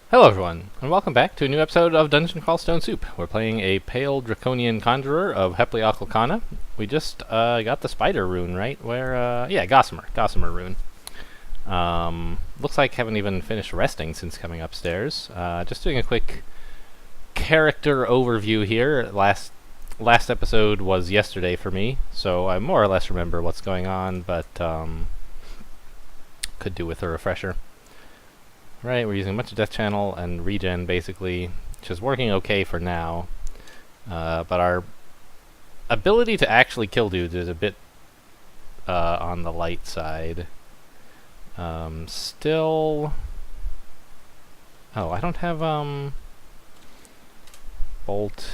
Hello everyone, and welcome back to a new episode of Dungeon Crawl Stone Soup. We're playing a Pale Draconian Conjurer of Hepliocalcana. We just got the spider rune, right? Yeah, Gossamer rune. Looks like I haven't even finished resting since coming upstairs. Just doing a quick character overview here. Last episode was yesterday for me, so I more or less remember what's going on, but could do with a refresher. Right, we're using a bunch of death channel and regen basically, which is working okay for now. But our ability to actually kill dudes is a bit on the light side. Still... Oh, I don't have bolt.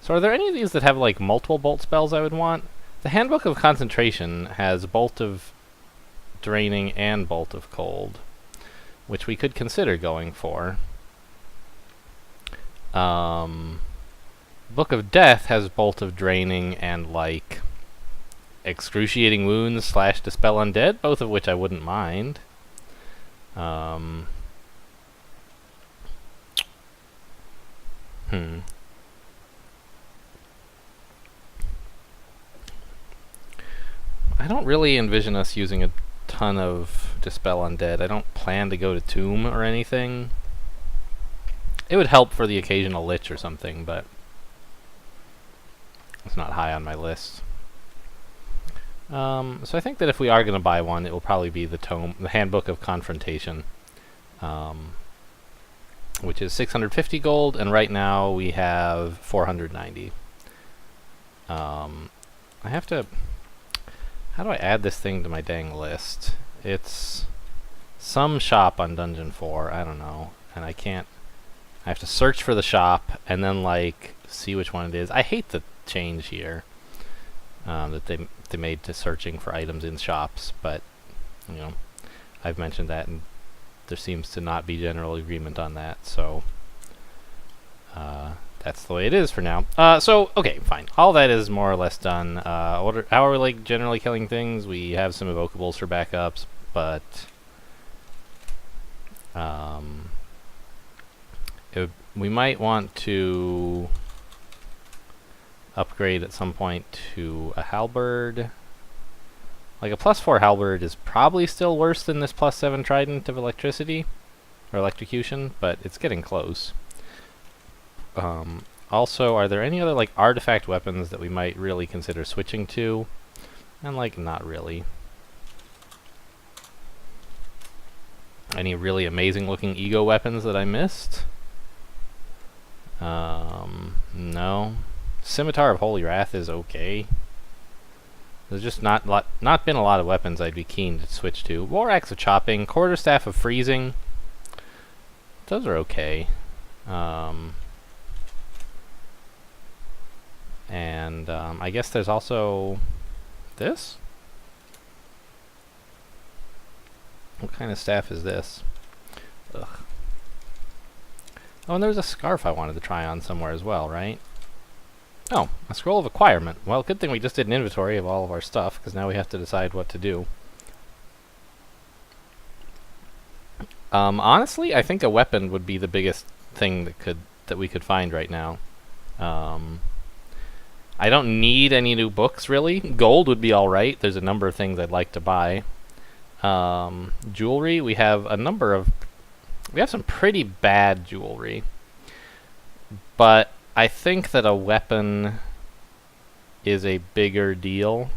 So are there any of these that have like multiple bolt spells I would want? The Handbook of Concentration has Bolt of Draining and Bolt of Cold, which we could consider going for. Book of Death has Bolt of Draining and, like, Excruciating Wounds / Dispel Undead, both of which I wouldn't mind. I don't really envision us using a ton of Dispel Undead. I don't plan to go to Tomb or anything. It would help for the occasional Lich or something, but it's not high on my list. So I think that if we are going to buy one, it will probably be the Handbook of Confrontation, which is 650 gold, and right now we have 490. I have to... How do I add this thing to my dang list? It's some shop on Dungeon 4, I don't know, and I can't... I have to search for the shop, and then, like, see which one it is. I hate the change here that they made to searching for items in shops, but, you know, I've mentioned that, and there seems to not be general agreement on that, so... that's the way it is for now. So, okay, fine. All that is more or less done. How are we, like, generally killing things? We have some evocables for backups, but... we might want to upgrade at some point to a halberd. Like, a +4 halberd is probably still worse than this +7 trident of electricity, or electrocution, but it's getting close. Also, are there any other, like, artifact weapons that we might really consider switching to? And, like, not really. Any really amazing looking ego weapons that I missed? No. Scimitar of Holy Wrath is okay. There's just not been a lot of weapons I'd be keen to switch to. War Axe of Chopping, Quarterstaff of Freezing. Those are okay. And I guess there's also this? What kind of staff is this? Ugh. Oh, and there's a scarf I wanted to try on somewhere as well, right? Oh, a Scroll of Acquirement. Well, good thing we just did an inventory of all of our stuff, because now we have to decide what to do. Honestly, I think a weapon would be the biggest thing that we could find right now. I don't need any new books, really. Gold would be alright. There's a number of things I'd like to buy. Jewelry, we have some pretty bad jewelry. But I think that a weapon is a bigger deal.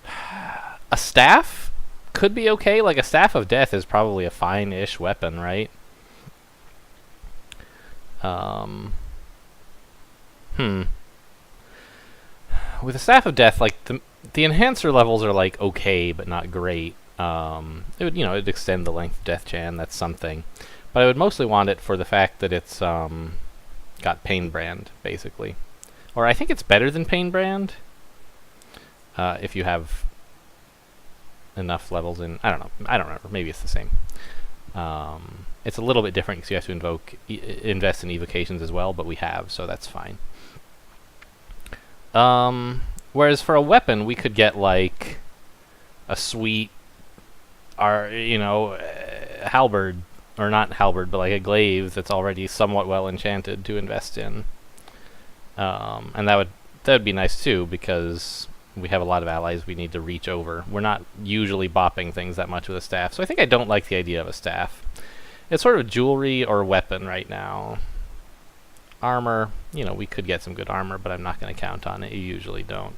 A staff could be okay. Like, a Staff of Death is probably a fine-ish weapon, right? With a Staff of Death, like, the enhancer levels are, like, okay, but not great. It'd extend the length of Death Chan, that's something. But I would mostly want it for the fact that it's, got Pain Brand, basically. Or I think it's better than Pain Brand, if you have enough levels in... I don't know. I don't remember. Maybe it's the same. It's a little bit different because you have to invest in evocations as well, but we have, so that's fine. Whereas for a weapon, we could get, like, a sweet you know, halberd, or not halberd, but like a glaive that's already somewhat well enchanted to invest in. And that would be nice too, because we have a lot of allies we need to reach over. We're not usually bopping things that much with a staff, so I think I don't like the idea of a staff. It's sort of jewelry or weapon right now. Armor, you know, we could get some good armor, but I'm not going to count on it. You usually don't.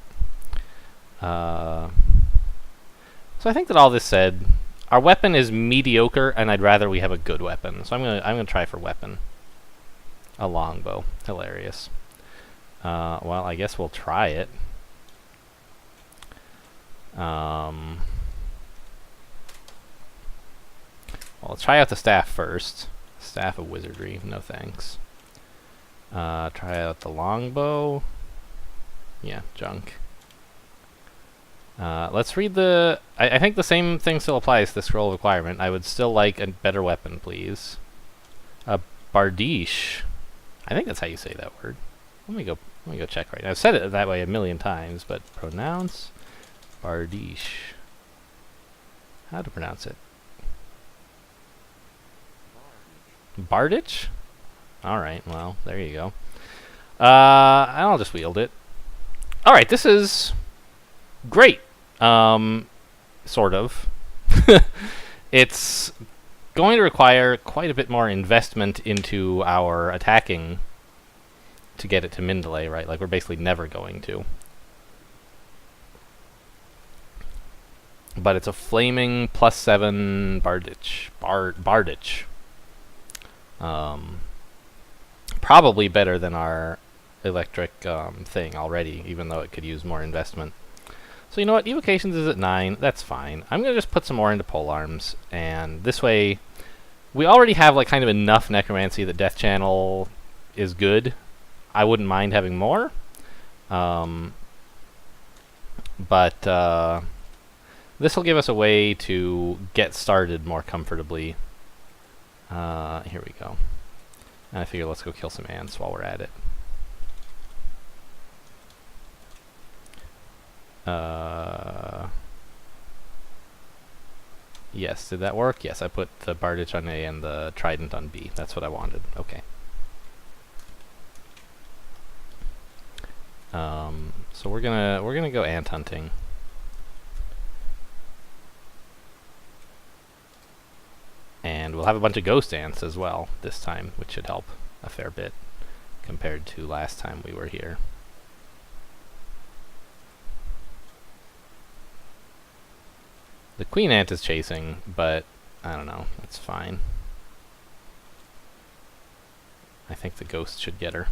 So I think that all this said, our weapon is mediocre, and I'd rather we have a good weapon. So I'm gonna try for weapon. A longbow, hilarious. Well, I guess we'll try it. Well, let's try out the staff first. Staff of Wizardry, no thanks. Try out the longbow. Yeah, junk. Let's read the... I think the same thing still applies to the scroll requirement. I would still like a better weapon, please. A bardiche. I think that's how you say that word. Let me go check right now. I've said it that way a million times, but pronounce bardiche. How to pronounce it? Bardich? Alright, well, there you go. I'll just wield it. Alright, this is great. Sort of. It's going to require quite a bit more investment into our attacking to get it to min delay, right? Like, we're basically never going to. But it's a flaming +7 Bardich. Bardich. Probably better than our electric thing already, even though it could use more investment. So you know what? Evocations is at 9. That's fine. I'm going to just put some more into polearms, and this way we already have like kind of enough necromancy that Death Channel is good. I wouldn't mind having more. But this will give us a way to get started more comfortably. Here we go. And I figure let's go kill some ants while we're at it. Yes, did that work? Yes, I put the Bardich on A and the Trident on B. That's what I wanted. Okay. So we're gonna go ant hunting. And we'll have a bunch of ghost ants as well this time, which should help a fair bit compared to last time we were here. The queen ant is chasing, but I don't know, that's fine. I think the ghost should get her.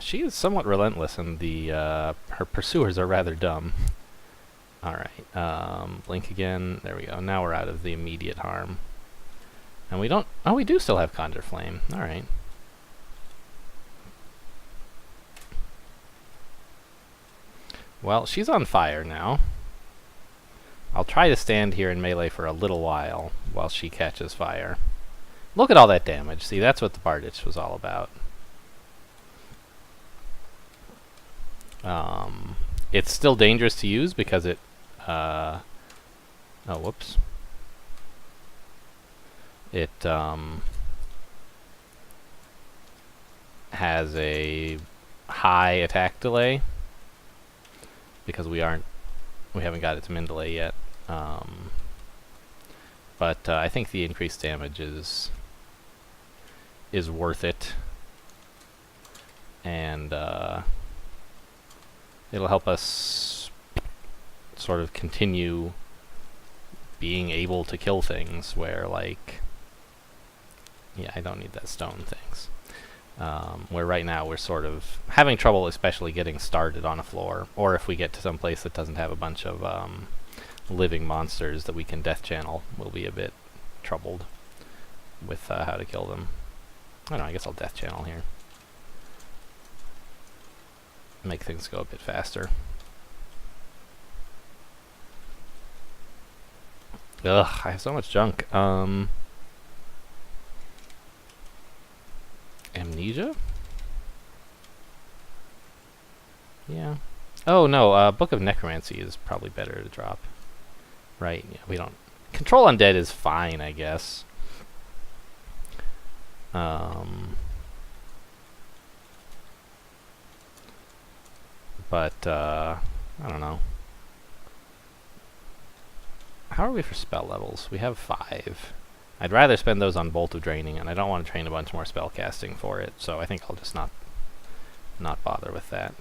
She is somewhat relentless, and her pursuers are rather dumb. Alright, blink again. There we go. Now we're out of the immediate harm. And we don't... Oh, we do still have Conjure Flame. Alright. Well, she's on fire now. I'll try to stand here in melee for a little while she catches fire. Look at all that damage. See, that's what the Bardich was all about. It's still dangerous to use because it, oh, whoops. It, has a high attack delay because we haven't got it to min delay yet. But I think the increased damage is worth it. And, it'll help us sort of continue being able to kill things where, like... Yeah, I don't need that stone, thanks. Where right now we're sort of having trouble especially getting started on a floor, or if we get to some place that doesn't have a bunch of living monsters that we can death channel, we'll be a bit troubled with how to kill them. I don't know, I guess I'll death channel here. Make things go a bit faster. Ugh, I have so much junk. Amnesia? Yeah. Oh no, Book of Necromancy is probably better to drop. Right, yeah, we don't... Control Undead is fine, I guess. But, I don't know. How are we for spell levels? We have 5. I'd rather spend those on Bolt of Draining, and I don't want to train a bunch more spell casting for it, so I think I'll just not bother with that.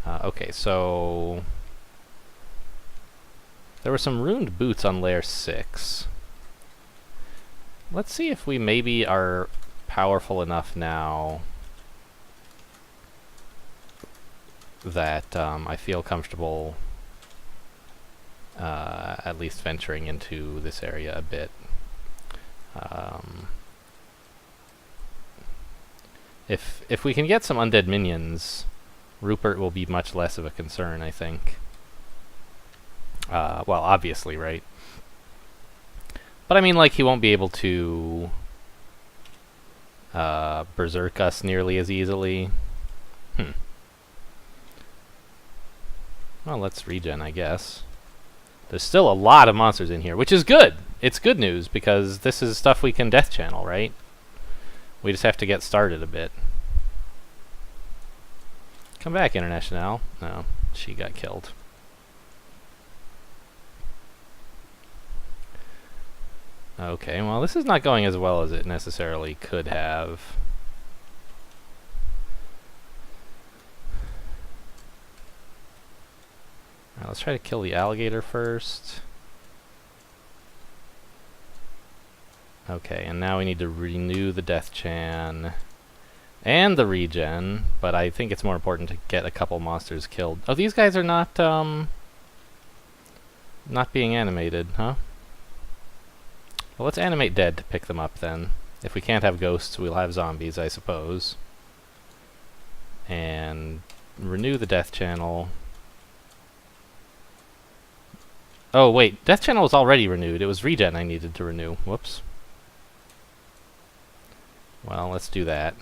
Okay, so... There were some runed boots on layer 6. Let's see if we maybe are powerful enough now that I feel comfortable at least venturing into this area a bit. If we can get some undead minions, Rupert will be much less of a concern, I think. Well, obviously, right? But I mean, like, he won't be able to berserk us nearly as easily. Well, let's regen, I guess. There's still a lot of monsters in here, which is good! It's good news, because this is stuff we can death channel, right? We just have to get started a bit. Come back, International. No, she got killed. Okay, well, this is not going as well as it necessarily could have. Alright, let's try to kill the alligator first. Okay, and now we need to renew the Death Chan and the regen, but I think it's more important to get a couple monsters killed. Oh, these guys are not being animated, huh? Well, let's animate dead to pick them up then. If we can't have ghosts, we'll have zombies, I suppose. And renew the Death Channel. Oh, wait, Death Channel was already renewed. It was regen I needed to renew. Whoops. Well, let's do that.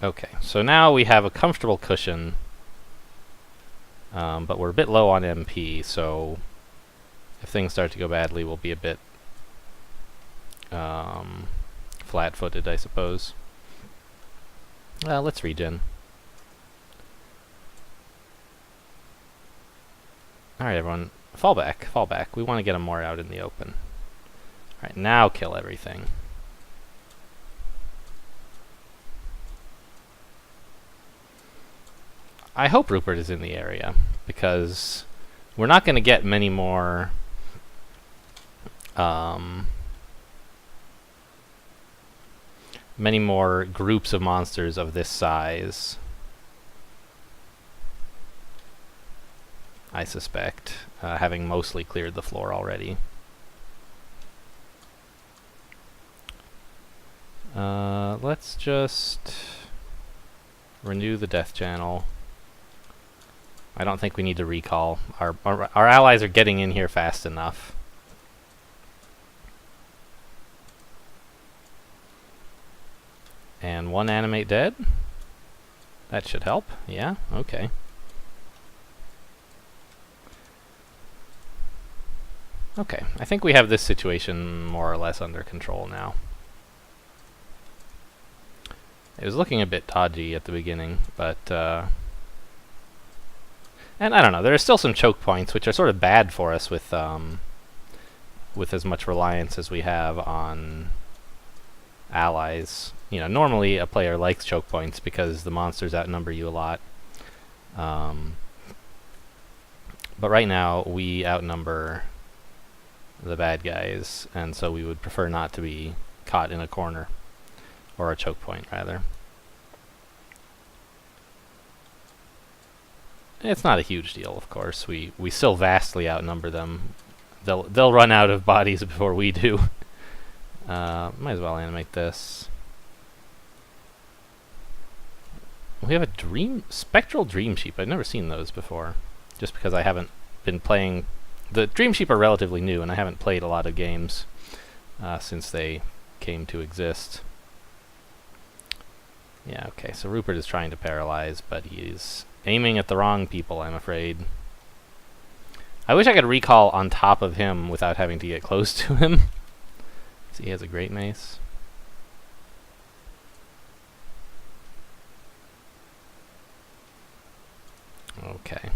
Okay, so now we have a comfortable cushion, but we're a bit low on MP, so if things start to go badly, we'll be a bit flat-footed, I suppose. Let's regen. Alright, everyone. Fall back, fall back. We want to get them more out in the open. Alright, now kill everything. I hope Rupert is in the area, because we're not going to get many more groups of monsters of this size, I suspect, having mostly cleared the floor already. Let's just renew the Death Channel. I don't think we need to recall. Our allies are getting in here fast enough. And one animate dead? That should help. Yeah, okay. Okay, I think we have this situation more or less under control now. It was looking a bit dodgy at the beginning, but and I don't know, there are still some choke points which are sort of bad for us with as much reliance as we have on allies. You know, normally a player likes choke points because the monsters outnumber you a lot. But right now we outnumber the bad guys, and so we would prefer not to be caught in a corner, or a choke point rather. It's not a huge deal, of course. We still vastly outnumber them. They'll run out of bodies before we do. Might as well animate this. We have a spectral dream sheep. I've never seen those before, just because I haven't been playing. The dream sheep are relatively new, and I haven't played a lot of games since they came to exist. Yeah, okay, so Rupert is trying to paralyze, but he's aiming at the wrong people, I'm afraid. I wish I could recall on top of him without having to get close to him. So he has a great mace. Okay.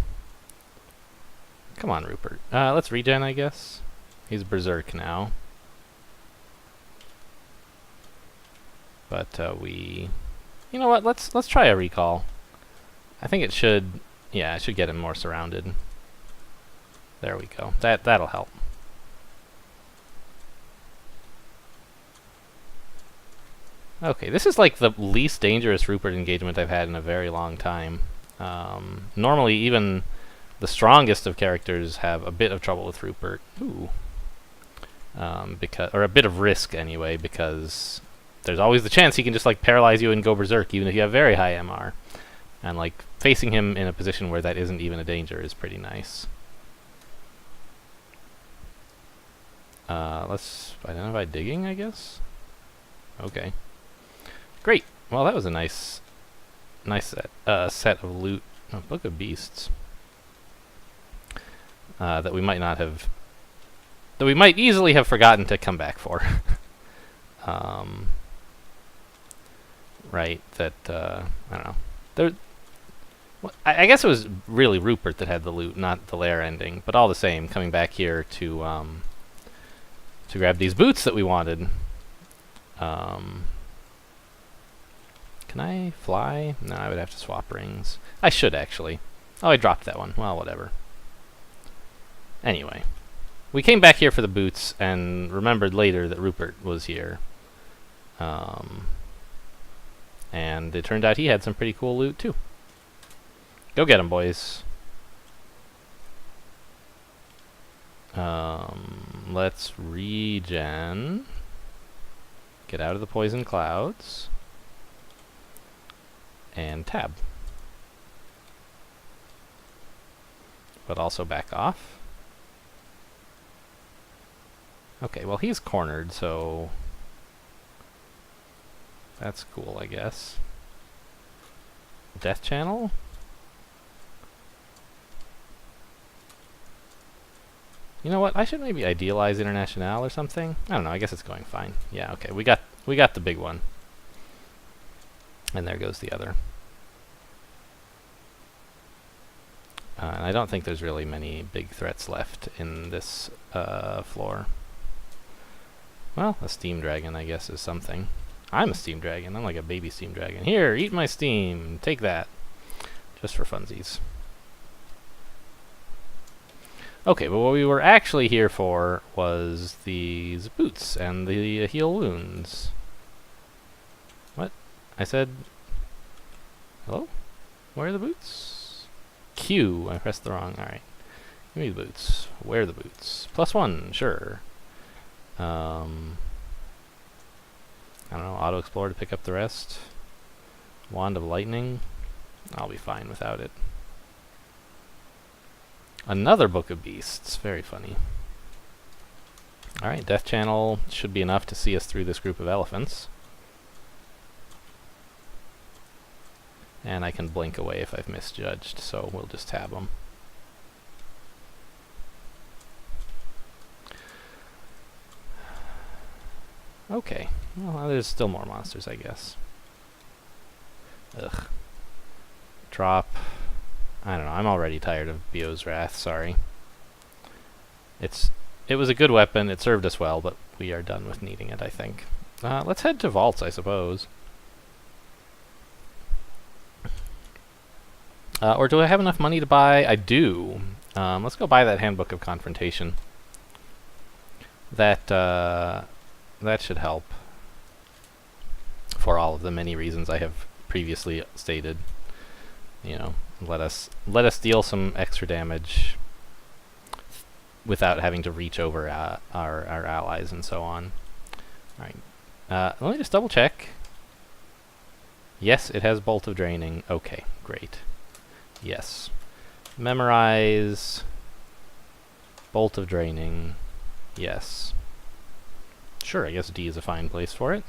Come on, Rupert. Let's regen, I guess. He's Berserk now. But we... You know what? Let's try a recall. I think it should... Yeah, it should get him more surrounded. There we go. That'll help. Okay, this is like the least dangerous Rupert engagement I've had in a very long time. Normally, even the strongest of characters have a bit of trouble with Rupert. Ooh. Or a bit of risk, anyway, because there's always the chance he can just, like, paralyze you and go berserk, even if you have very high MR. And, like, facing him in a position where that isn't even a danger is pretty nice. Let's identify digging, I guess? Okay. Great! Well, that was a nice set of loot. Oh, Book of Beasts. That we might not have... That we might easily have forgotten to come back for. Right, that, I don't know. Well, I guess it was really Rupert that had the loot, not the lair ending. But all the same, coming back here to grab these boots that we wanted. Can I fly? No, I would have to swap rings. I should, actually. Oh, I dropped that one. Well, whatever. Anyway. We came back here for the boots, and remembered later that Rupert was here. And it turned out he had some pretty cool loot, too. Go get him, boys. Let's regen. Get out of the poison clouds. And tab. But also back off. Okay, well he's cornered, so... That's cool, I guess. Death channel? You know what? I should maybe idealize International or something. I don't know. I guess it's going fine. Yeah. Okay. We got the big one, and there goes the other. And I don't think there's really many big threats left in this floor. Well, a steam dragon, I guess, is something. I'm a steam dragon. I'm like a baby steam dragon. Here, eat my steam. Take that. Just for funsies. Okay, but what we were actually here for was these boots and the heal wounds. What? I said... Hello? Where are the boots? Q. I pressed the wrong... Alright. Give me the boots. Wear the boots. +1, sure. I don't know, auto-explore to pick up the rest. Wand of Lightning. I'll be fine without it. Another Book of Beasts. Very funny. Alright, Death Channel should be enough to see us through this group of elephants. And I can blink away if I've misjudged, so we'll just tab them. Okay. Well, there's still more monsters, I guess. Ugh. Drop. I don't know. I'm already tired of Bio's Wrath. Sorry. It was a good weapon. It served us well, but we are done with needing it, I think. Let's head to vaults, I suppose. Or do I have enough money to buy? I do. Let's go buy that Handbook of Confrontation. That should help. For all of the many reasons I have previously stated. You know, let us deal some extra damage without having to reach over our allies and so on. Alright. Let me just double check. Yes, it has Bolt of Draining. Okay, great. Yes. Memorize. Bolt of Draining. Yes. Sure, I guess D is a fine place for it.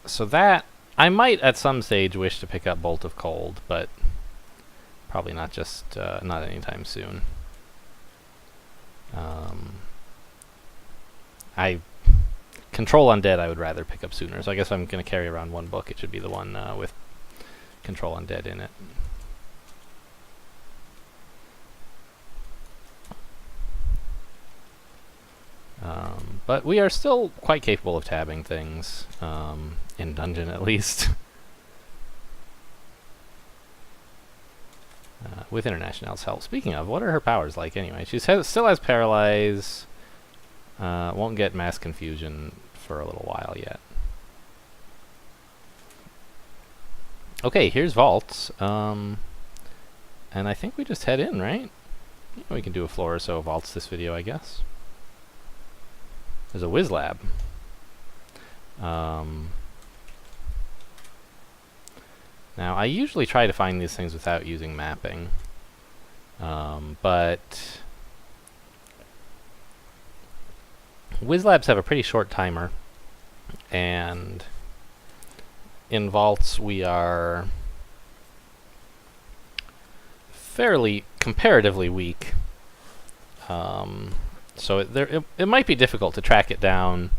So that, I might at some stage wish to pick up Bolt of Cold, but probably not just, not anytime soon. Control Undead I would rather pick up sooner, so I guess I'm going to carry around one book. It should be the one with Control Undead in it. But we are still quite capable of tabbing things, in dungeon at least. With International's help. Speaking of, what are her powers like anyway? She still has Paralyze, won't get Mass Confusion for a little while yet. Okay, here's vaults, and I think we just head in, right? Yeah, we can do a floor or so of vaults this video, I guess. There's a Whiz Lab. Now, I usually try to find these things without using mapping, but Whiz Labs have a pretty short timer, and in vaults we are fairly comparatively weak. So it might be difficult to track it down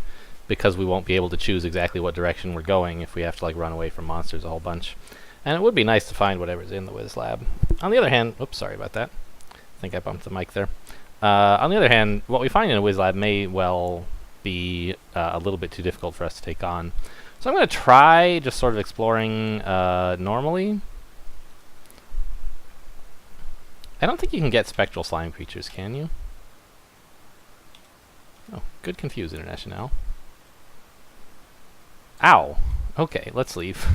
because we won't be able to choose exactly what direction we're going if we have to like run away from monsters a whole bunch. And it would be nice to find whatever's in the Whiz Lab. On the other hand, oops, sorry about that. I think I bumped the mic there. On the other hand, what we find in a Whiz Lab may well be a little bit too difficult for us to take on. So I'm going to try just sort of exploring normally. I don't think you can get spectral slime creatures, can you? Oh, good confuse, International. Ow! Okay, let's leave.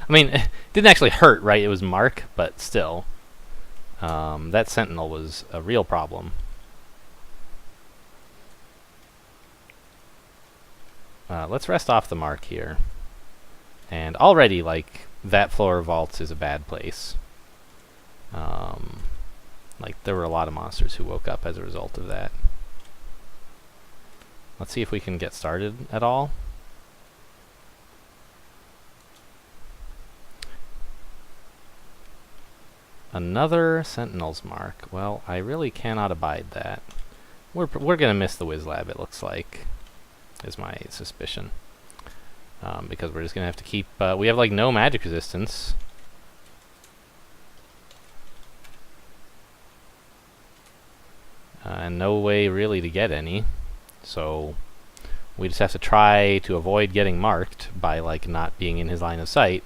I mean, it didn't actually hurt, right? It was Mark, but still. That Sentinel was a real problem. Let's rest off the Mark here. And already, like, that floor of vaults is a bad place. Like, there were a lot of monsters who woke up as a result of that. Let's see if we can get started at all. Another Sentinel's Mark. Well, I really cannot abide that. We're gonna miss the Whiz Lab, it looks like, is my suspicion. Because we're just gonna have to keep, we have like no magic resistance. And no way really to get any. So we just have to try to avoid getting marked by like not being in his line of sight.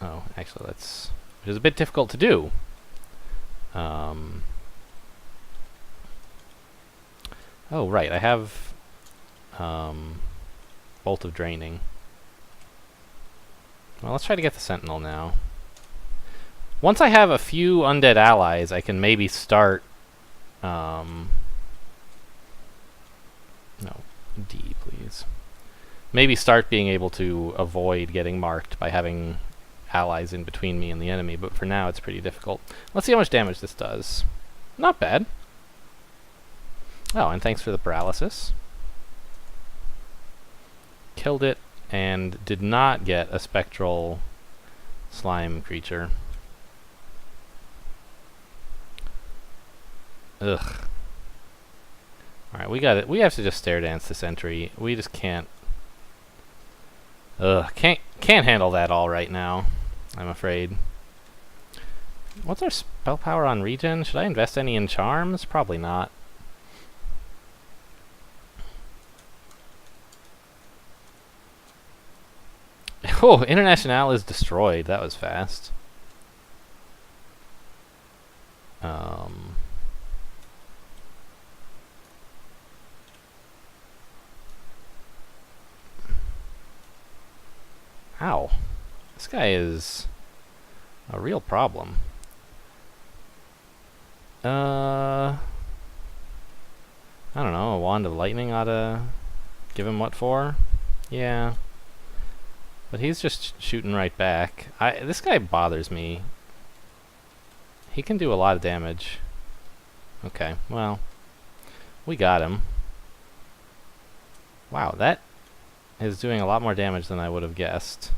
Oh, actually that's, which is a bit difficult to do. Oh right, I have Bolt of Draining. Well, let's try to get the Sentinel now. Once I have a few undead allies, I can maybe start no, D, please. Maybe start being able to avoid getting marked by having allies in between me and the enemy, but for now it's pretty difficult. Let's see how much damage this does. Not bad. Oh, and thanks for the paralysis. Killed it, and did not get a spectral slime creature. Ugh. Alright, we got it. We have to just stare dance this entry. We just can't. Ugh, can't handle that all right now, I'm afraid. What's our spell power on regen? Should I invest any in charms? Probably not. Oh, International is destroyed. That was fast. Ow. This guy is a real problem. I don't know, a Wand of Lightning ought to give him what for? Yeah. But he's just shooting right back. This guy bothers me. He can do a lot of damage. Okay, well, we got him. Wow, that is doing a lot more damage than I would have guessed.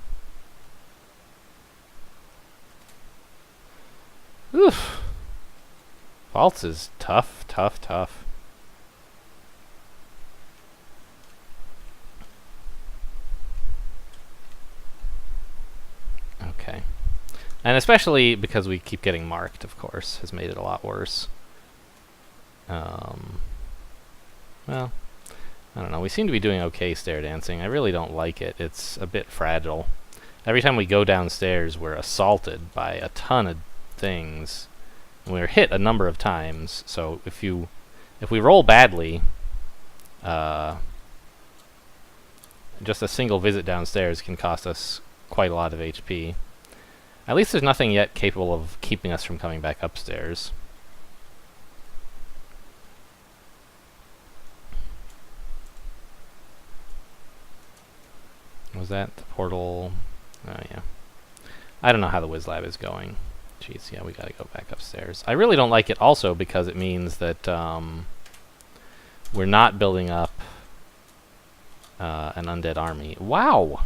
Oof. Vaults is tough, tough, tough. Okay. And especially because we keep getting marked, of course, has made it a lot worse. Well, I don't know. We seem to be doing okay stair dancing. I really don't like it. It's a bit fragile. Every time we go downstairs, we're assaulted by a ton of things. And we're hit a number of times. So if we roll badly, just a single visit downstairs can cost us quite a lot of HP. At least there's nothing yet capable of keeping us from coming back upstairs. Was that the portal? Oh, yeah. I don't know how the Wiz Lab is going. Jeez, yeah, we gotta go back upstairs. I really don't like it also because it means that we're not building up an undead army. Wow!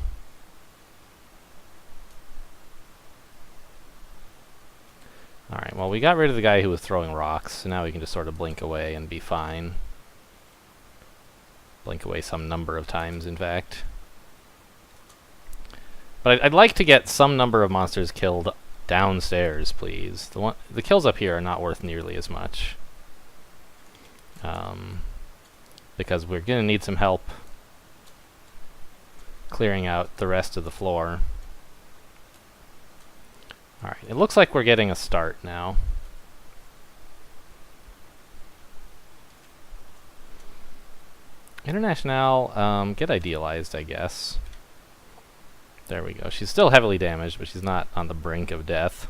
Alright, well, we got rid of the guy who was throwing rocks, so now we can just sort of blink away and be fine. Blink away some number of times, in fact. But I'd like to get some number of monsters killed downstairs, please. The kills up here are not worth nearly as much. Because we're going to need some help clearing out the rest of the floor. Alright, it looks like we're getting a start now. International, get idealized, I guess. There we go. She's still heavily damaged, but she's not on the brink of death.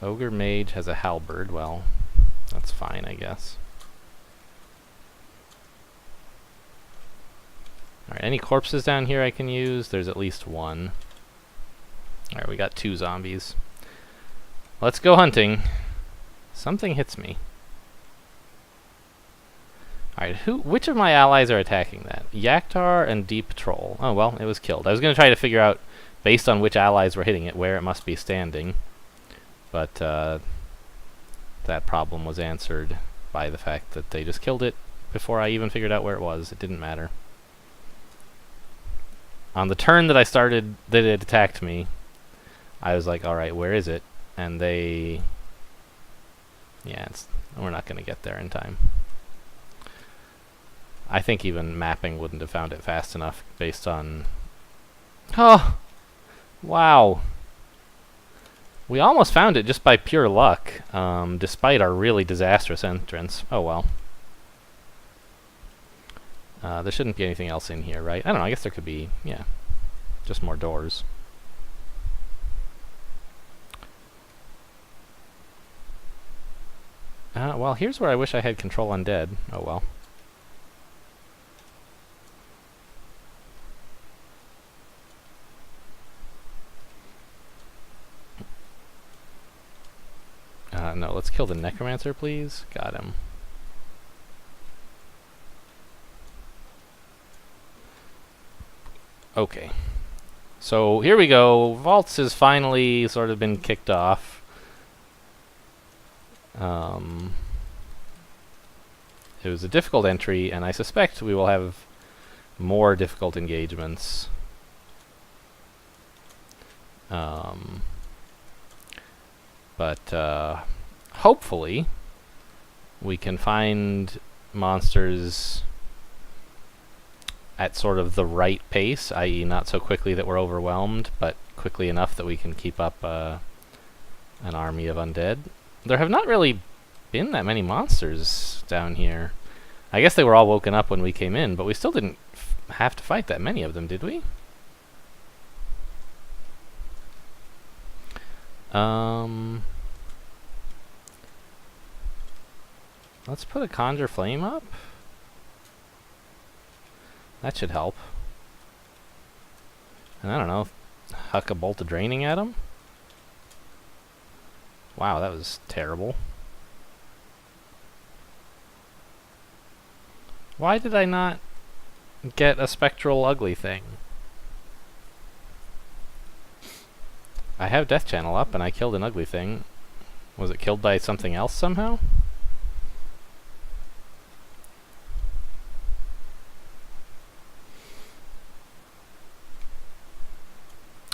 Ogre Mage has a halberd. Well, that's fine, I guess. Alright, any corpses down here I can use? There's at least one. Alright, we got 2 zombies. Let's go hunting. Something hits me. Alright, which of my allies are attacking that? Yaktar and Deep Troll. Oh, well, it was killed. I was going to try to figure out, based on which allies were hitting it, where it must be standing. But, that problem was answered by the fact that they just killed it before I even figured out where it was. It didn't matter. On the turn that that it attacked me, I was like, alright, where is it? And they... Yeah, we're not going to get there in time. I think even mapping wouldn't have found it fast enough based on... Oh! Wow! We almost found it just by pure luck, despite our really disastrous entrance. Oh well. There shouldn't be anything else in here, right? I don't know, I guess there could be, yeah. Just more doors. Well, here's where I wish I had control undead. Oh well. No, let's kill the necromancer, please. Got him. Okay. So, here we go. Vaults has finally sort of been kicked off. It was a difficult entry, and I suspect we will have more difficult engagements. But hopefully we can find monsters at sort of the right pace, i.e. not so quickly that we're overwhelmed, but quickly enough that we can keep up an army of undead. There have not really been that many monsters down here. I guess they were all woken up when we came in, but we still didn't have to fight that many of them, did we? Let's put a Conjure Flame up. That should help. And I don't know, huck a bolt of draining at him? Wow, that was terrible. Why did I not get a spectral ugly thing? I have Death Channel up and I killed an ugly thing. Was it killed by something else somehow?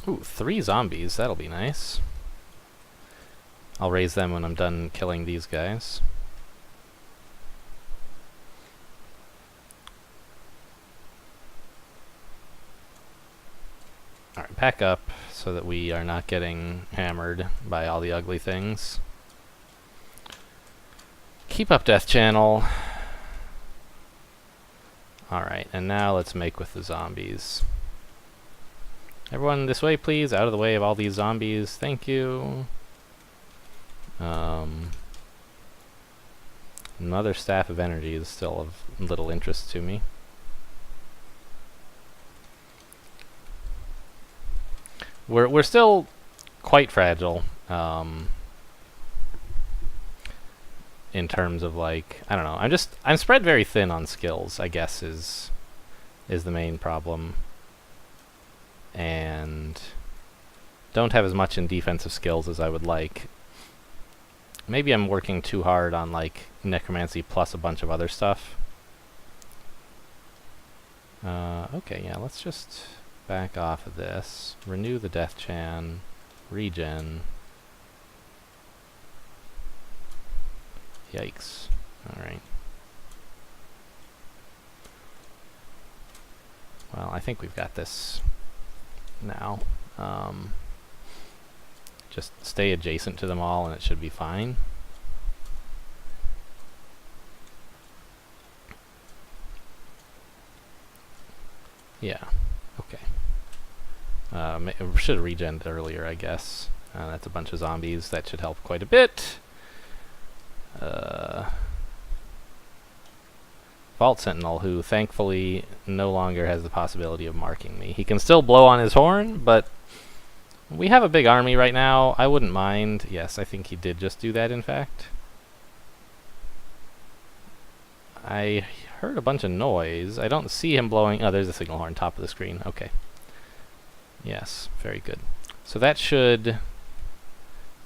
Ooh, 3 zombies. That'll be nice. I'll raise them when I'm done killing these guys. Alright, back up so that we are not getting hammered by all the ugly things. Keep up Death Channel. Alright, and now let's make with the zombies. Everyone this way, please. Out of the way of all these zombies. Thank you. Another Staff of Energy is still of little interest to me. We're still quite fragile in terms of, like, I don't know. I'm spread very thin on skills, I guess is the main problem. And don't have as much in defensive skills as I would like. Maybe I'm working too hard on, like, necromancy plus a bunch of other stuff. Okay, yeah, let's just back off of this. Renew the Death Chan. Regen. Yikes. Alright. Well, I think we've got this now. Just stay adjacent to them all and it should be fine. Yeah, okay. Should have regened earlier, I guess. That's a bunch of zombies. That should help quite a bit. Vault Sentinel, who thankfully no longer has the possibility of marking me. He can still blow on his horn, but we have a big army right now. I wouldn't mind. Yes, I think he did just do that, in fact. I heard a bunch of noise. I don't see him blowing. Oh, there's the signal horn, top of the screen. Okay. Yes, very good. So that should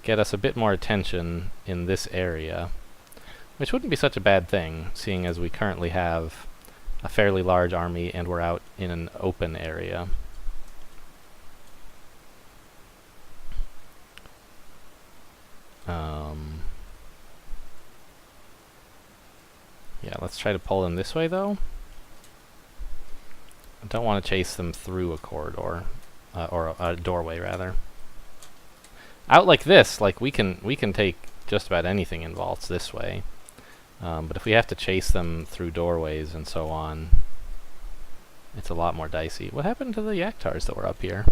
get us a bit more attention in this area, which wouldn't be such a bad thing, seeing as we currently have a fairly large army and we're out in an open area. Yeah, let's try to pull them this way, though. I don't want to chase them through a corridor, or a doorway, rather. Out like this, like we can take just about anything in vaults this way. But if we have to chase them through doorways and so on, it's a lot more dicey. What happened to the Yaktars that were up here?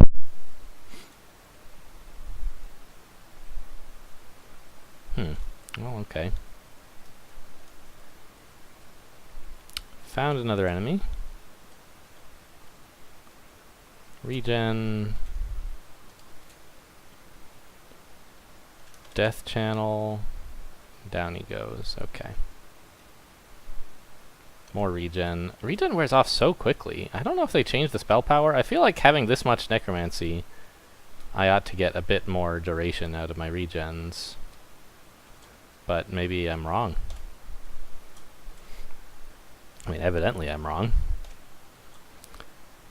Well, okay. Found another enemy. Regen. Death Channel. Down he goes. Okay. More regen. Regen wears off so quickly. I don't know if they changed the spell power. I feel like having this much necromancy, I ought to get a bit more duration out of my regens. But maybe I'm wrong. I mean, evidently I'm wrong.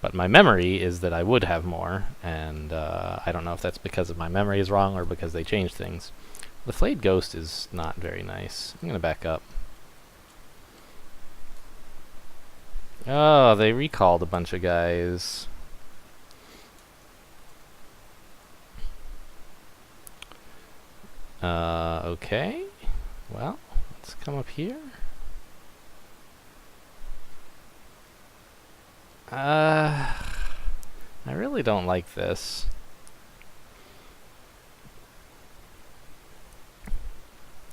But my memory is that I would have more, and I don't know if that's because of my memory is wrong or because they changed things. The Flayed Ghost is not very nice. I'm going to back up. Oh, they recalled a bunch of guys. Okay. Well, let's come up here. I really don't like this.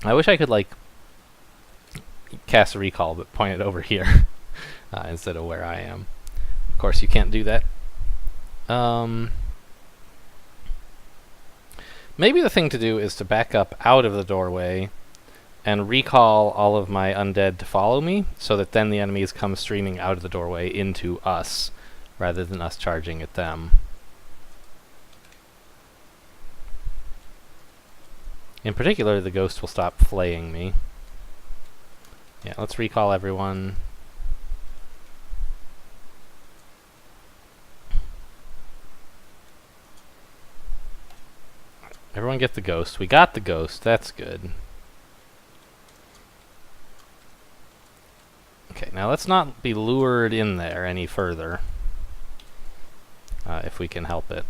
I wish I could, like, cast a recall, but point it over here instead of where I am. Of course, you can't do that. Maybe the thing to do is to back up out of the doorway and recall all of my undead to follow me, so that then the enemies come streaming out of the doorway into us, rather than us charging at them. In particular, the ghost will stop flaying me. Yeah, let's recall everyone. Everyone get the ghost. We got the ghost. That's good. Okay, now let's not be lured in there any further. If we can help it.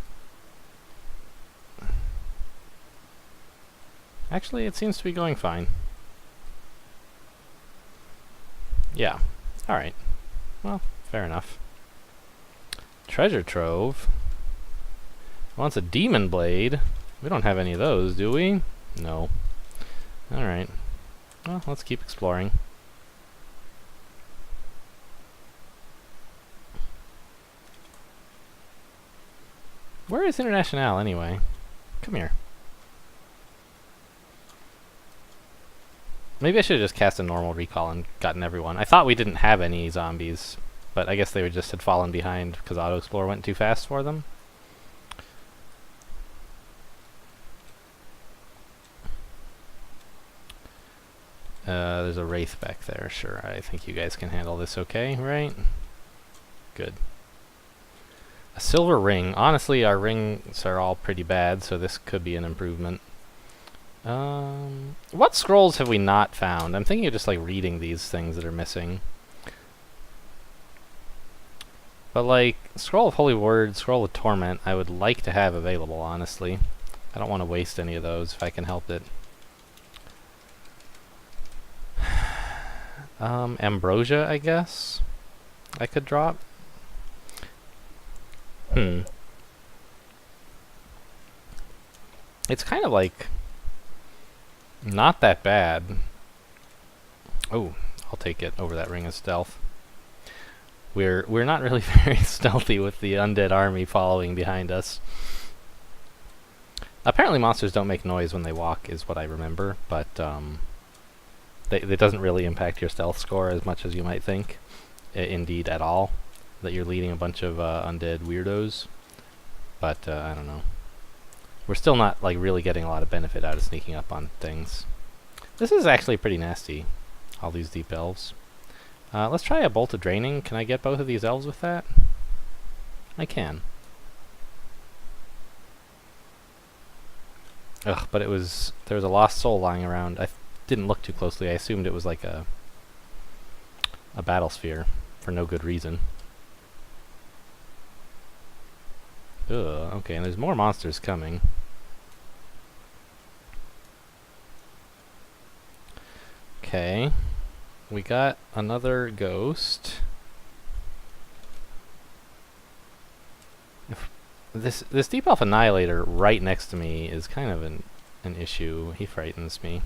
Actually, it seems to be going fine. Yeah. Alright. Well, fair enough. Treasure trove. Wants a demon blade. We don't have any of those, do we? No. Alright. Well, let's keep exploring. Where is International anyway? Come here. Maybe I should have just cast a normal recall and gotten everyone. I thought we didn't have any zombies, but I guess they just had fallen behind because Auto Explorer went too fast for them. There's a wraith back there. Sure, I think you guys can handle this okay, right? Good. A silver ring. Honestly, our rings are all pretty bad, so this could be an improvement. What scrolls have we not found? I'm thinking of just like reading these things that are missing. But like, Scroll of Holy Word, Scroll of Torment, I would like to have available, honestly. I don't want to waste any of those if I can help it. Ambrosia, I guess? I could drop? It's kind of like not that bad. Oh, I'll take it over that ring of stealth. We're not really very stealthy with the undead army following behind us. Apparently monsters don't make noise when they walk, is what I remember, but it doesn't really impact your stealth score as much as you might think. Indeed, at all. That you're leading a bunch of undead weirdos. But, I don't know. We're still not, like, really getting a lot of benefit out of sneaking up on things. This is actually pretty nasty, all these deep elves. Let's try a Bolt of Draining. Can I get both of these elves with that? I can. Ugh, but there was a lost soul lying around. I didn't look too closely. I assumed it was like a battle sphere for no good reason. Ugh, okay, and there's more monsters coming. Okay. We got another ghost. This Deep Elf Annihilator right next to me is kind of an issue. He frightens me.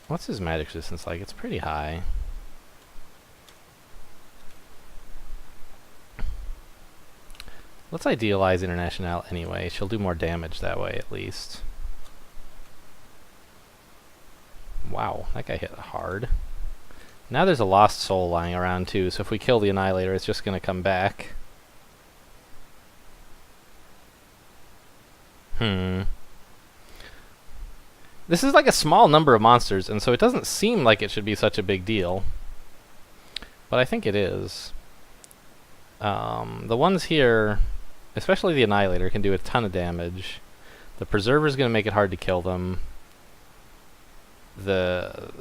What's his magic resistance like? It's pretty high. Let's idealize International anyway. She'll do more damage that way, at least. Wow, that guy hit hard. Now there's a lost soul lying around too, so if we kill the Annihilator, it's just going to come back. This is like a small number of monsters, and so it doesn't seem like it should be such a big deal. But I think it is. The ones here, especially the Annihilator, can do a ton of damage. The Preserver's going to make it hard to kill them. The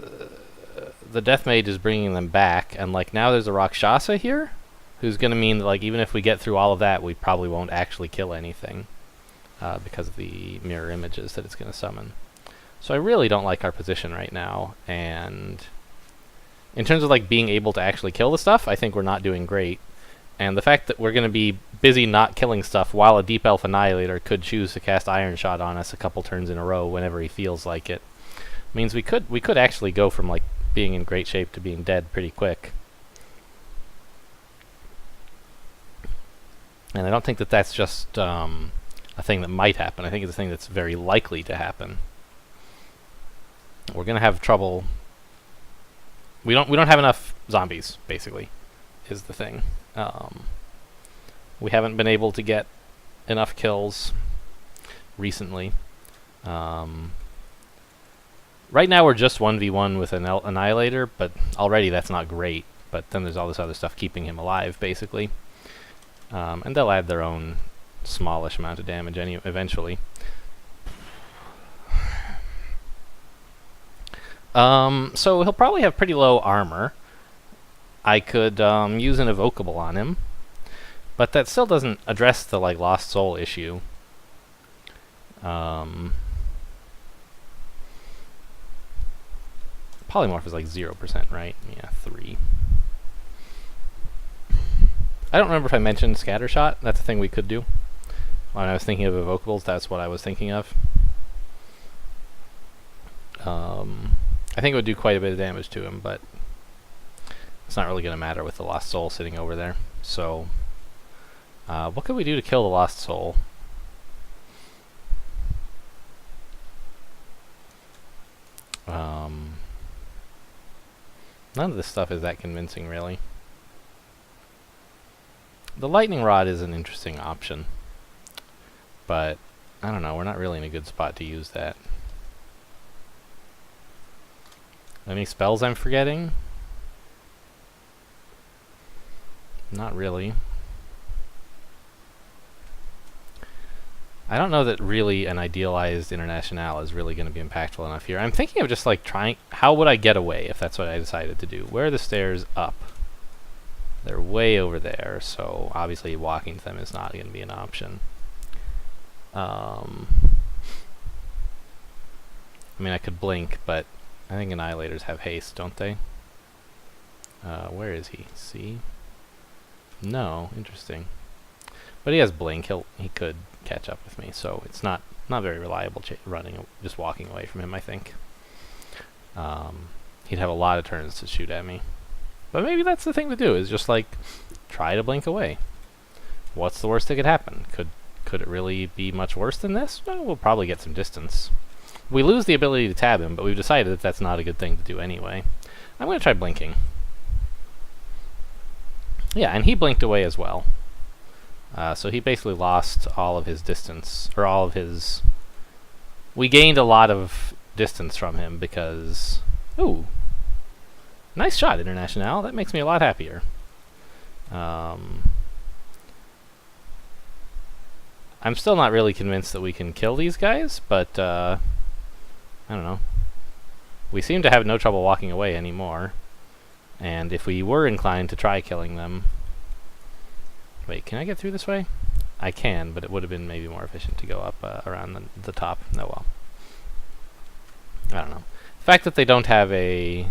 Death Mage is bringing them back, and like now there's a Rakshasa here, who's going to mean that like even if we get through all of that, we probably won't actually kill anything because of the mirror images that it's going to summon. So I really don't like our position right now, and in terms of like being able to actually kill the stuff, I think we're not doing great. And the fact that we're going to be busy not killing stuff while a Deep Elf Annihilator could choose to cast Iron Shot on us a couple turns in a row whenever he feels like it means we could actually go from like being in great shape to being dead pretty quick. And I don't think that that's just a thing that might happen. I think it's a thing that's very likely to happen. We're gonna have trouble. We don't have enough zombies, basically, is the thing. We haven't been able to get enough kills recently. Right now we're just 1v1 with an Annihilator, but already that's not great. But then there's all this other stuff keeping him alive, basically. And they'll add their own smallish amount of damage eventually. So he'll probably have pretty low armor. I could use an evocable on him, but that still doesn't address the lost soul issue. Polymorph is 0%, right? Yeah, 3. I don't remember if I mentioned Scattershot. That's a thing we could do. When I was thinking of evocables, that's what I was thinking of. I think it would do quite a bit of damage to him, but it's not really going to matter with the Lost Soul sitting over there. So, what could we do to kill the Lost Soul? None of this stuff is that convincing, really. The lightning rod is an interesting option, but I don't know, we're not really in a good spot to use that. Any spells I'm forgetting? Not really. I don't know that really an idealized Internationale is really going to be impactful enough here. I'm thinking of just trying, how would I get away if that's what I decided to do? Where are the stairs up? They're way over there, so obviously walking to them is not going to be an option. I mean, I could blink, but I think Annihilators have haste, don't they? Where is he? C? No, interesting. But he has blink. He could catch up with me, so it's not very reliable running, just walking away from him, I think. He'd have a lot of turns to shoot at me. But maybe that's the thing to do, is just try to blink away. What's the worst that could happen? Could it really be much worse than this? Well, we'll probably get some distance. We lose the ability to tab him, but we've decided that that's not a good thing to do anyway. I'm going to try blinking. Yeah, and he blinked away as well. So he basically lost all of his distance, or all of his... We gained a lot of distance from him because... Ooh! Nice shot, Internationale. That makes me a lot happier. I'm still not really convinced that we can kill these guys, but I don't know. We seem to have no trouble walking away anymore. And if we were inclined to try killing them... Wait, can I get through this way? I can, but it would have been maybe more efficient to go up around the top. Oh well. I don't know. The fact that they don't have a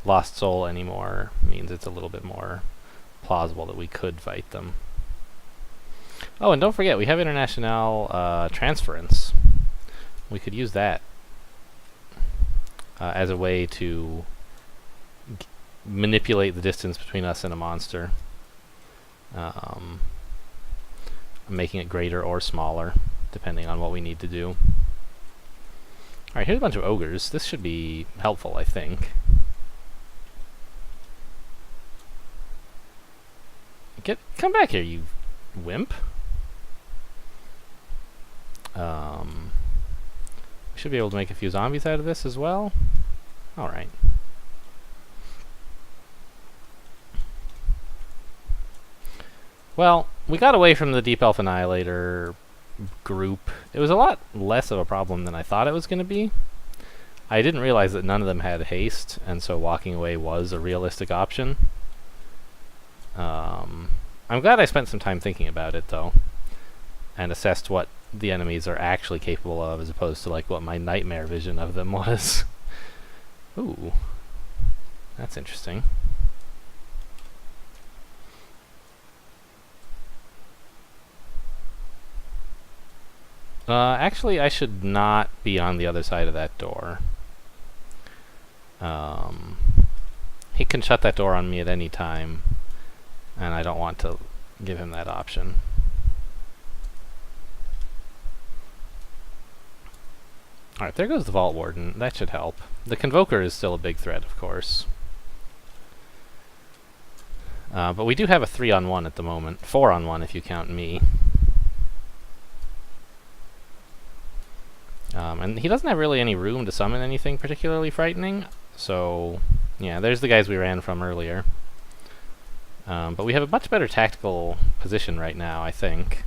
Lost Soul anymore means it's a little bit more plausible that we could fight them. Oh, and don't forget, we have Internationale Transference. We could use that as a way to manipulate the distance between us and a monster. Making it greater or smaller, depending on what we need to do. Alright, here's a bunch of ogres. This should be helpful, I think. Come back here, you wimp. We should be able to make a few zombies out of this as well. Alright. Well, we got away from the Deep Elf Annihilator group. It was a lot less of a problem than I thought it was going to be. I didn't realize that none of them had haste, and so walking away was a realistic option. I'm glad I spent some time thinking about it, though, and assessed what the enemies are actually capable of, as opposed to what my nightmare vision of them was. Ooh, that's interesting. Actually, I should not be on the other side of that door. He can shut that door on me at any time, and I don't want to give him that option. Alright, there goes the Vault Warden. That should help. The Convoker is still a big threat, of course. But we do have a 3-on-1 at the moment. 4-on-1 if you count me. And he doesn't have really any room to summon anything particularly frightening. So, yeah, there's the guys we ran from earlier. But we have a much better tactical position right now, I think.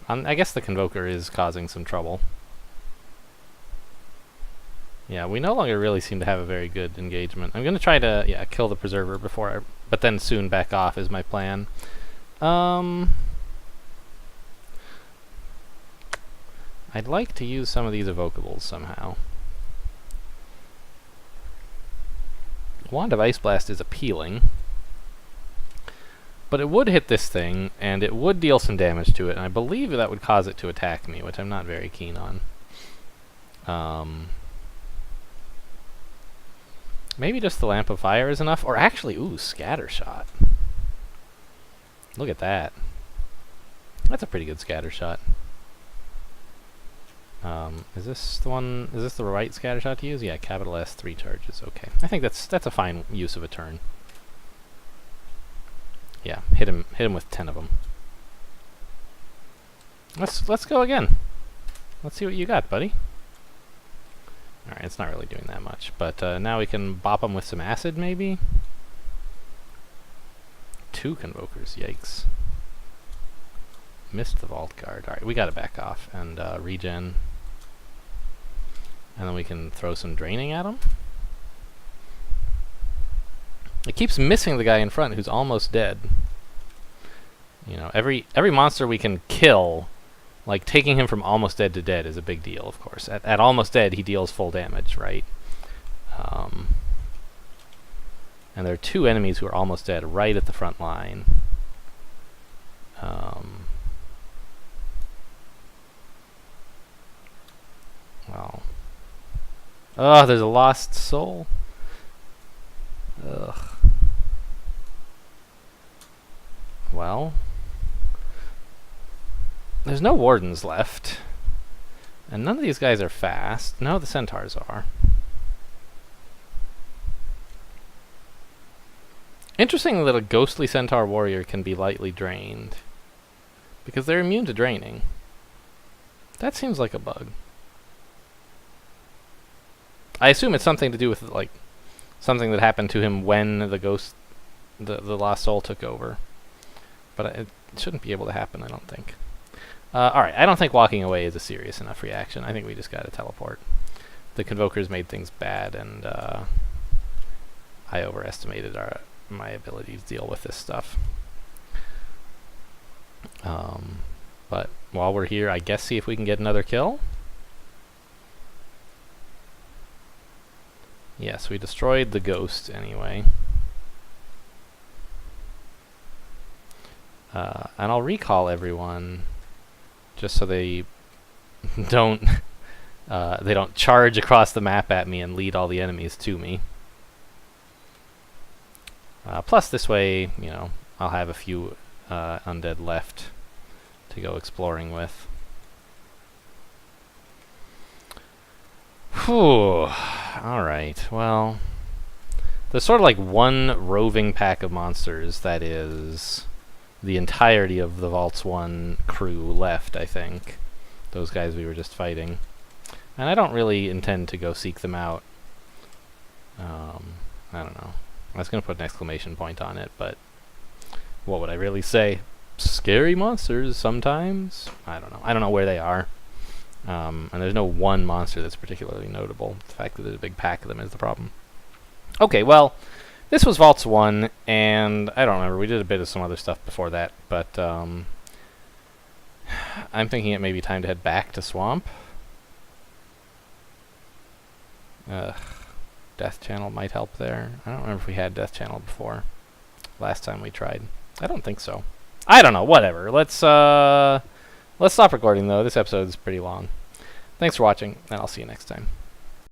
I guess the Convoker is causing some trouble. Yeah, we no longer really seem to have a very good engagement. I'm going to try to, kill the Preserver before but then soon back off is my plan. I'd like to use some of these evocables somehow. Wand of Ice Blast is appealing. But it would hit this thing, and it would deal some damage to it, and I believe that would cause it to attack me, which I'm not very keen on. Maybe just the Lamp of Fire is enough, or actually, ooh, Scatter Shot. Look at that. That's a pretty good Scatter Shot. Is this the right Scatter Shot to use? Yeah, capital S, 3 charges, okay. I think that's a fine use of a turn. Yeah, hit him with 10 of them. Let's go again. Let's see what you got, buddy. Alright, it's not really doing that much, but now we can bop him with some acid, maybe? 2 Convokers, yikes. Missed the Vault Guard. Alright, we gotta back off and regen. And then we can throw some draining at him. It keeps missing the guy in front who's almost dead. You know, every monster we can kill, like taking him from almost dead to dead is a big deal, of course. At almost dead, he deals full damage, right? And there are 2 enemies who are almost dead right at the front line. Well. Oh, there's a lost soul. Ugh. Well, there's no wardens left, and none of these guys are fast. No, the centaurs are. Interesting that a ghostly centaur warrior can be lightly drained, because they're immune to draining. That seems like a bug. I assume it's something to do with, like, something that happened to him when the lost soul took over. But it shouldn't be able to happen, I don't think. Alright, I don't think walking away is a serious enough reaction. I think we just gotta teleport. The Convokers made things bad, and I overestimated my ability to deal with this stuff. But while we're here, I guess see if we can get another kill. Yes, we destroyed the ghost anyway. And I'll recall everyone just so they don't charge across the map at me and lead all the enemies to me. Plus this way, you know, I'll have a few undead left to go exploring with. Whew. Alright, well, there's sort of like one roving pack of monsters that is the entirety of the Vaults 1 crew left, I think. Those guys we were just fighting. And I don't really intend to go seek them out. I don't know. I was going to put an exclamation point on it, but what would I really say? Scary monsters sometimes? I don't know. I don't know where they are. And there's no one monster that's particularly notable. The fact that there's a big pack of them is the problem. Okay, well, this was Vaults 1, and I don't remember. We did a bit of some other stuff before that, but I'm thinking it may be time to head back to Swamp. Death Channel might help there. I don't remember if we had Death Channel before. Last time we tried. I don't think so. I don't know. Whatever. Let's stop recording, though. This episode is pretty long. Thanks for watching, and I'll see you next time.